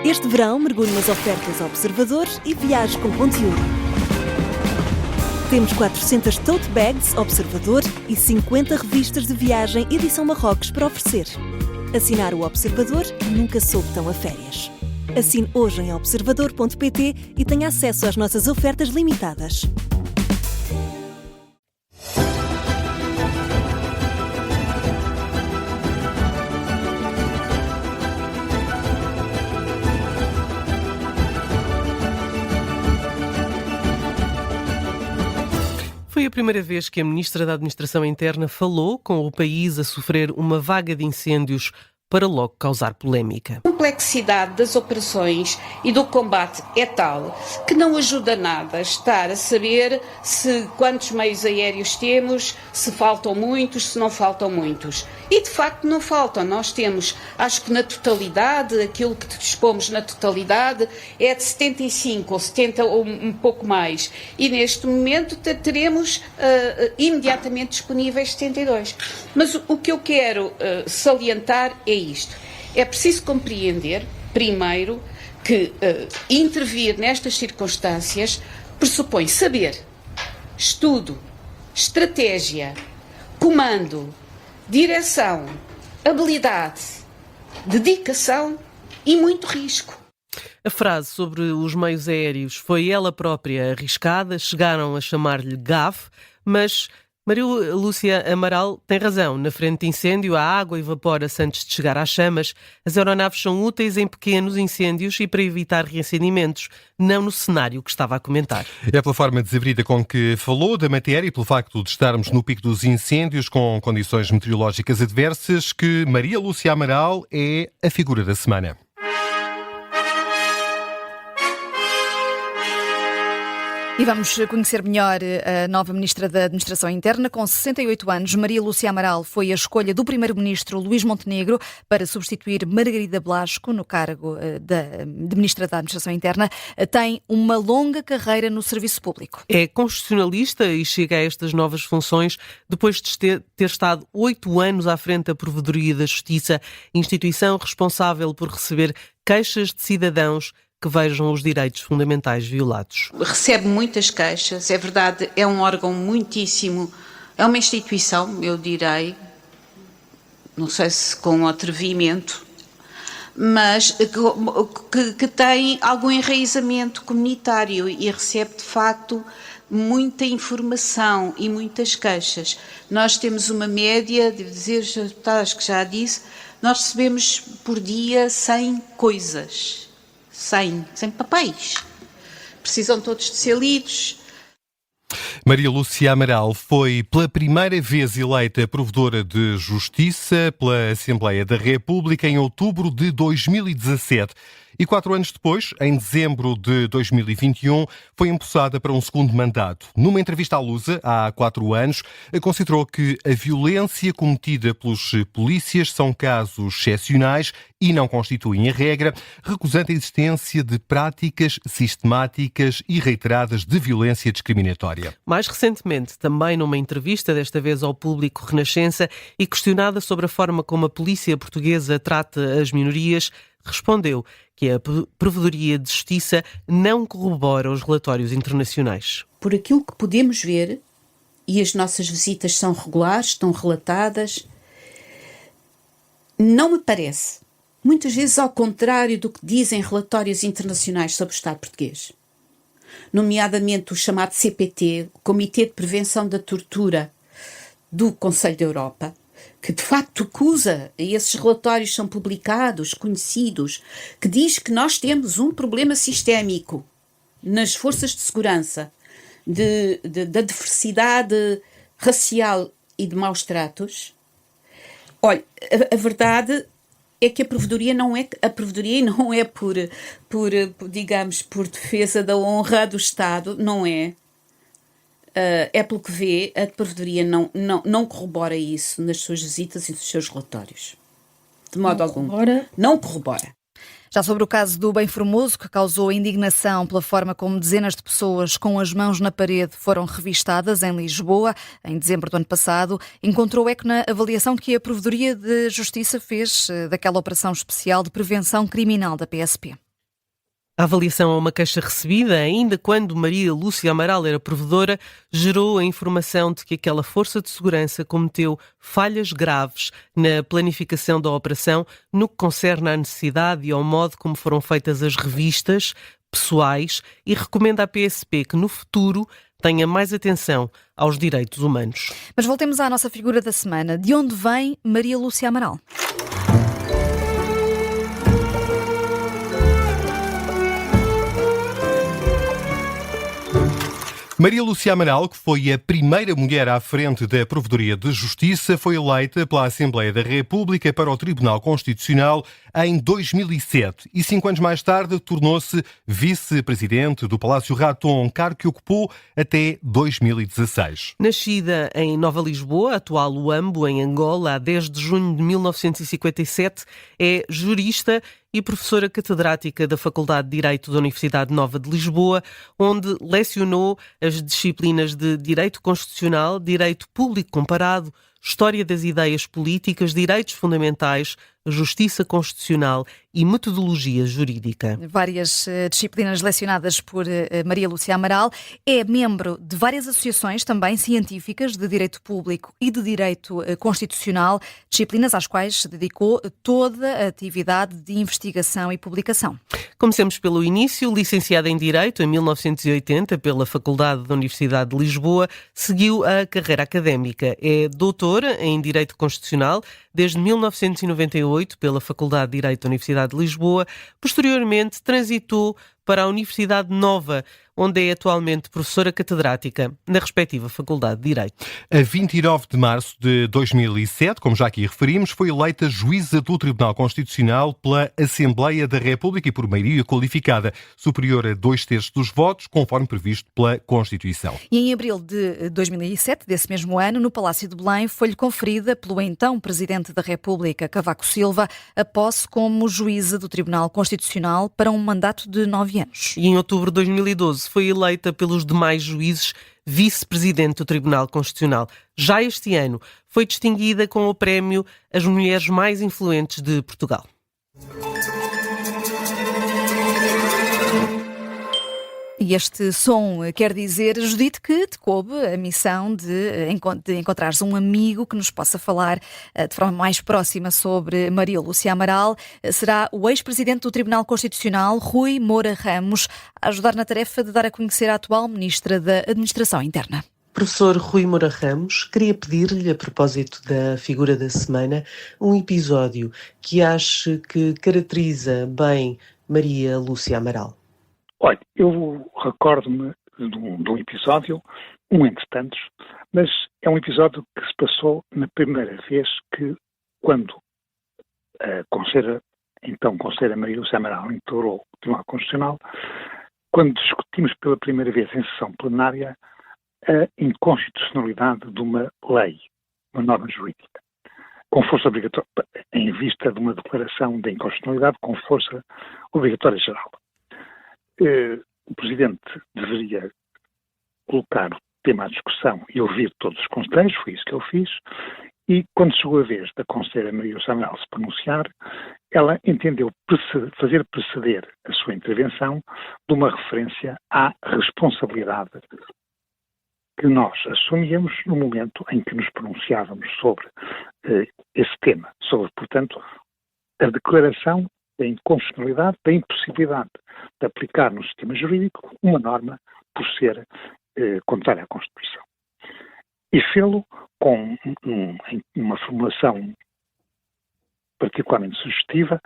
Este verão, mergulhe nas ofertas Observador e viaje com conteúdo. Temos 400 tote bags Observador e 50 revistas de viagem edição Marrocos para oferecer. Assinar o Observador nunca soube tão a férias. Assine hoje em observador.pt e tenha acesso às nossas ofertas limitadas. Foi a primeira vez que a Ministra da Administração Interna falou com o país a sofrer uma vaga de incêndios para logo causar polémica. A complexidade das operações e do combate é tal que não ajuda nada estar a saber quantos meios aéreos temos, se faltam muitos, se não faltam muitos. E de facto não faltam. Nós temos, acho que na totalidade, aquilo que dispomos na totalidade é de 75 ou 70 ou um pouco mais. E neste momento teremos imediatamente disponíveis 72. Mas o que eu quero salientar é isto. É preciso compreender, primeiro, que intervir nestas circunstâncias pressupõe saber, estudo, estratégia, comando, direção, habilidade, dedicação e muito risco. A frase sobre os meios aéreos foi ela própria arriscada, chegaram a chamar-lhe gafe, mas Maria Lúcia Amaral tem razão. Na frente de incêndio, a água evapora-se antes de chegar às chamas. As aeronaves são úteis em pequenos incêndios e para evitar reacendimentos, não no cenário que estava a comentar. É pela forma desabrida com que falou da matéria e pelo facto de estarmos no pico dos incêndios com condições meteorológicas adversas que Maria Lúcia Amaral é a figura da semana. E vamos conhecer melhor a nova Ministra da Administração Interna. Com 68 anos, Maria Lúcia Amaral foi a escolha do Primeiro-Ministro Luís Montenegro para substituir Margarida Blasco no cargo de Ministra da Administração Interna. Tem uma longa carreira no serviço público. É constitucionalista e chega a estas novas funções depois de ter estado 8 anos à frente da Provedoria da Justiça, instituição responsável por receber queixas de cidadãos que vejam os direitos fundamentais violados. Recebe muitas queixas, é verdade, é um órgão muitíssimo, é uma instituição, eu direi, não sei se com atrevimento, mas que tem algum enraizamento comunitário e recebe de facto muita informação e muitas queixas. Nós temos uma média, devo dizer, acho que já disse, nós recebemos por dia 100 coisas. 100 papéis. Precisam todos de ser lidos. Maria Lúcia Amaral foi pela primeira vez eleita Provedora de Justiça pela Assembleia da República em outubro de 2017. E 4 anos depois, em dezembro de 2021, foi empossada para um segundo mandato. Numa entrevista à Lusa, há 4 anos, considerou que a violência cometida pelos polícias são casos excepcionais e não constituem a regra, recusando a existência de práticas sistemáticas e reiteradas de violência discriminatória. Mais recentemente, também numa entrevista, desta vez ao Público Renascença, e questionada sobre a forma como a polícia portuguesa trata as minorias, respondeu que a Provedoria de Justiça não corrobora os relatórios internacionais. Por aquilo que podemos ver, e as nossas visitas são regulares, estão relatadas, não me parece, muitas vezes ao contrário do que dizem relatórios internacionais sobre o Estado português, nomeadamente o chamado CPT, o Comitê de Prevenção da Tortura do Conselho da Europa, que de facto acusa, e esses relatórios são publicados, conhecidos, que diz que nós temos um problema sistémico nas forças de segurança da diversidade racial e de maus tratos. Olha, a verdade é que a Provedoria não é por defesa da honra do Estado, não é. É pelo que vê, a Provedoria não corrobora isso nas suas visitas e nos seus relatórios. De modo algum. Não corrobora. Já sobre o caso do Bem Formoso, que causou indignação pela forma como dezenas de pessoas com as mãos na parede foram revistadas em Lisboa, em dezembro do ano passado, encontrou eco na avaliação que a Provedoria de Justiça fez daquela operação especial de prevenção criminal da PSP. A avaliação a uma queixa recebida, ainda quando Maria Lúcia Amaral era provedora, gerou a informação de que aquela força de segurança cometeu falhas graves na planificação da operação no que concerne à necessidade e ao modo como foram feitas as revistas pessoais e recomenda à PSP que no futuro tenha mais atenção aos direitos humanos. Mas voltemos à nossa figura da semana. De onde vem Maria Lúcia Amaral? Maria Lúcia Amaral, que foi a primeira mulher à frente da Provedoria de Justiça, foi eleita pela Assembleia da República para o Tribunal Constitucional em 2007 e 5 anos mais tarde tornou-se vice-presidente do Palácio Raton, cargo que ocupou até 2016. Nascida em Nova Lisboa, atual Luambo, em Angola, a 10 de junho de 1957, é jurista e professora catedrática da Faculdade de Direito da Universidade Nova de Lisboa, onde lecionou as disciplinas de Direito Constitucional, Direito Público Comparado, História das Ideias Políticas, Direitos Fundamentais, Justiça Constitucional e Metodologia Jurídica. Várias disciplinas lecionadas por Maria Lúcia Amaral. É membro de várias associações também científicas de Direito Público e de Direito Constitucional, disciplinas às quais se dedicou toda a atividade de investigação e publicação. Comecemos pelo início. Licenciada em Direito em 1980 pela Faculdade da Universidade de Lisboa, seguiu a carreira académica. É doutora em Direito Constitucional desde 1998 pela Faculdade de Direito da Universidade de Lisboa. Posteriormente, transitou para a Universidade Nova, onde é atualmente professora catedrática na respectiva Faculdade de Direito. A 29 de março de 2007, como já aqui referimos, foi eleita juíza do Tribunal Constitucional pela Assembleia da República e por maioria qualificada, superior a 2/3 dos votos, conforme previsto pela Constituição. E em abril de 2007, desse mesmo ano, no Palácio de Belém, foi-lhe conferida pelo então Presidente da República, Cavaco Silva, a posse como juíza do Tribunal Constitucional para um mandato de 9 anos. E em outubro de 2012 foi eleita pelos demais juízes vice-presidente do Tribunal Constitucional. Já este ano foi distinguida com o prémio As Mulheres Mais Influentes de Portugal. E este som quer dizer, Judite, que te coube a missão de encontrares um amigo que nos possa falar de forma mais próxima sobre Maria Lúcia Amaral. Será o ex-presidente do Tribunal Constitucional, Rui Moura Ramos, a ajudar na tarefa de dar a conhecer a atual Ministra da Administração Interna. Professor Rui Moura Ramos, queria pedir-lhe, a propósito da figura da semana, um episódio que ache que caracteriza bem Maria Lúcia Amaral. Olha, eu recordo-me de um episódio, um entre tantos, mas é um episódio que se passou na primeira vez que, quando a conselheira Maria Lúcia Amaral integrou o Tribunal Constitucional, quando discutimos pela primeira vez em sessão plenária a inconstitucionalidade de uma lei, uma norma jurídica, com força obrigatória, em vista de uma declaração de inconstitucionalidade com força obrigatória geral. O Presidente deveria colocar o tema à discussão e ouvir todos os conselheiros, foi isso que eu fiz, e quando chegou a vez da conselheira Maria Lúcia Amaral se pronunciar, ela entendeu fazer preceder a sua intervenção de uma referência à responsabilidade que nós assumíamos no momento em que nos pronunciávamos sobre esse tema, sobre, portanto, a declaração da inconstitucionalidade, da impossibilidade de aplicar no sistema jurídico uma norma por ser contrária à Constituição. E fê-lo com uma formulação particularmente sugestiva,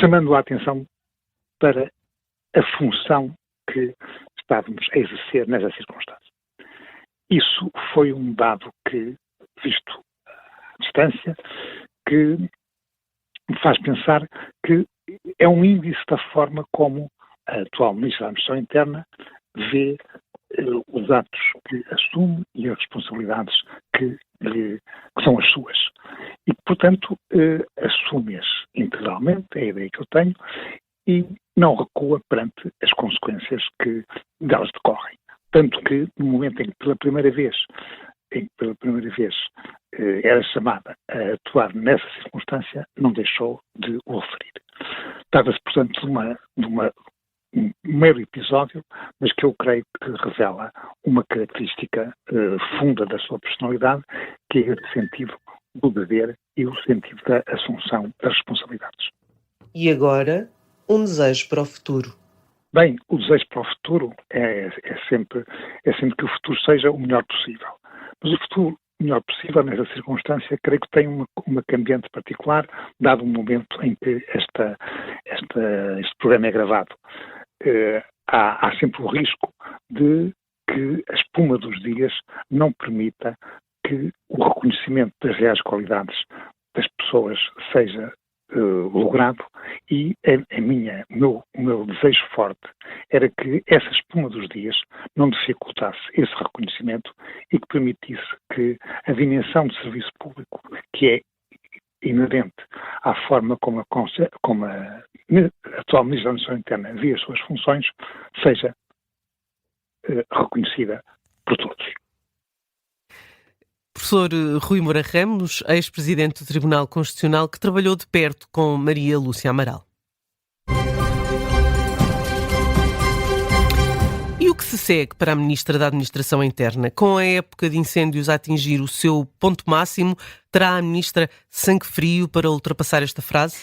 chamando a atenção para a função que estávamos a exercer nessa circunstância. Isso foi um dado que, visto à distância, que me faz pensar que é um índice da forma como a atual Ministra da Administração Interna vê os atos que assume e as responsabilidades que são as suas. E, portanto, assume-as integralmente, é a ideia que eu tenho, e não recua perante as consequências que delas decorrem. Tanto que, no momento em que pela primeira vez era chamada a atuar nessa circunstância, não deixou de o referir. Trata-se, portanto, de uma um mero episódio, mas que eu creio que revela uma característica funda da sua personalidade, que é esse sentido do dever e o sentido da assunção das responsabilidades. E agora, um desejo para o futuro. Bem, o desejo para o futuro é sempre que o futuro seja o melhor possível. Mas o futuro melhor possível, nessa circunstância, creio que tem uma cambiante particular, dado o momento em que este programa é gravado. Há sempre o risco de que a espuma dos dias não permita que o reconhecimento das reais qualidades das pessoas seja logrado, e o meu desejo forte era que essa espuma dos dias não dificultasse esse reconhecimento e que permitisse que a dimensão de serviço público, que é inerente à forma como a atual Ministra da Administração Interna vê as suas funções, seja reconhecida por todos. Professor Rui Moura Ramos, ex-presidente do Tribunal Constitucional, que trabalhou de perto com Maria Lúcia Amaral. E o que se segue para a Ministra da Administração Interna? Com a época de incêndios a atingir o seu ponto máximo, terá a Ministra sangue frio para ultrapassar esta fase?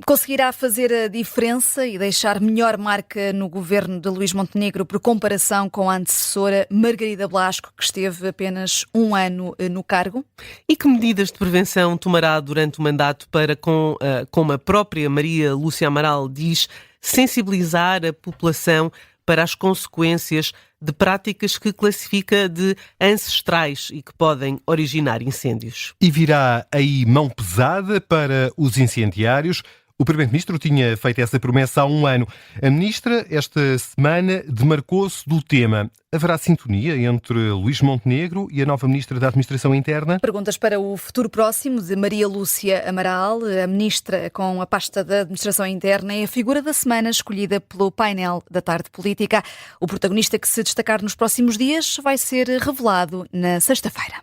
Conseguirá fazer a diferença e deixar melhor marca no governo de Luís Montenegro por comparação com a antecessora Margarida Blasco, que esteve apenas um ano no cargo? E que medidas de prevenção tomará durante o mandato para, como a própria Maria Lúcia Amaral diz, sensibilizar a população para as consequências de práticas que classifica de ancestrais e que podem originar incêndios? E virá aí mão pesada para os incendiários? O Primeiro-Ministro tinha feito essa promessa há um ano. A Ministra, esta semana, demarcou-se do tema. Haverá sintonia entre Luís Montenegro e a nova Ministra da Administração Interna? Perguntas para o futuro próximo de Maria Lúcia Amaral. A Ministra com a pasta da Administração Interna é a figura da semana escolhida pelo painel da Tarde Política. O protagonista que se destacar nos próximos dias vai ser revelado na sexta-feira.